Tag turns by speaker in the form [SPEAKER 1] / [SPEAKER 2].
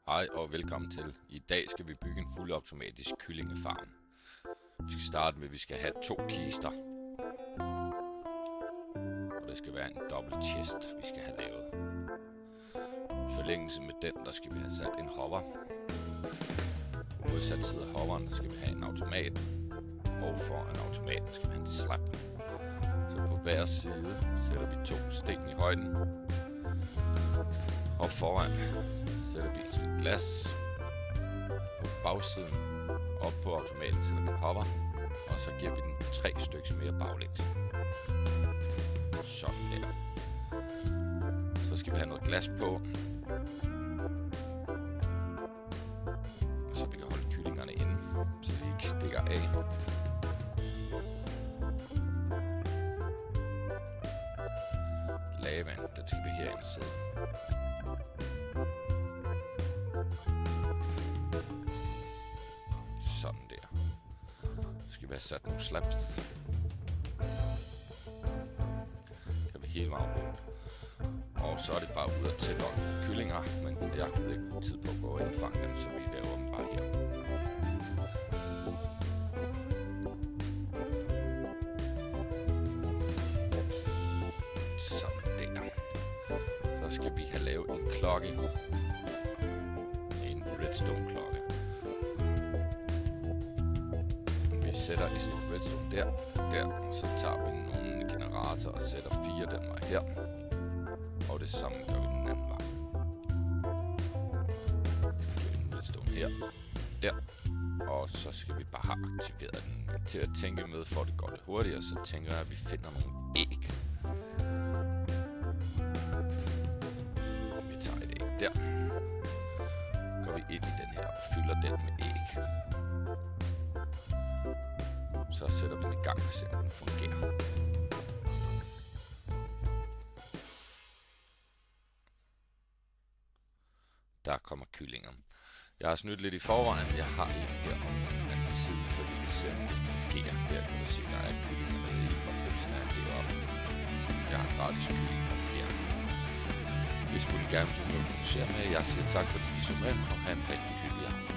[SPEAKER 1] Hej og velkommen til. I dag skal vi bygge en fuldautomatisk kyllingefarm. Vi skal starte med, at vi skal have 2 kister. Og det skal være en dobbelt chest, vi skal have lavet. I forlængelse med den, der skal vi have sat en hover. På modsat side af hoveren, der skal vi have en automat. Og foran automaten skal vi have en slap. Så på hver side sætter vi 2 sten i højden. Og foran sætter vi et stykke glas. På bagsiden op på automaten sætter vi en hover. Og så giver vi den 3 stykker mere baglæns. Sådan der. Så skal vi have noget glas på. Så vi kan holde kyllingerne inde, så de ikke stikker af. Lavaen, der skal vi herinde sidde. Sådan der. Så skal vi have sat nogle slabs. Kan vi hele vejen rundt. Og så er det bare ud at tælle kyllinger, men jeg har ikke tid på at gå ind og fange dem, så vi laver dem bare her. Sådan der. Så skal vi have lavet en klokke. En redstone klokke. Vi sætter et stykke redstone der. Så tager vi nogle generatorer og sætter 4 den vej her. Og det samme gør vi den anden vej. En redstone her. Der. Og så skal vi bare have aktiveret den til at tænke med, for det går lidt hurtigere. Så tænker jeg, at vi finder nogle æg. Vi tager et æg der. Går vi ind i den her og fylder den med æg. Så sætter vi den i gang og ser, om den fungerer. Der kommer kyllinger. Jeg har snydt lidt i forvejen. Jeg har en her om den anden side, så vi kan se, om det fungerer. Der kan du se, der er kyllinger nede i oplevelsen af heroppe. Jeg har gratis kylling og flere. Det skulle I gerne blive med at producere med. Jeg siger tak, fordi I så med, og have en rigtig hyggelig aften.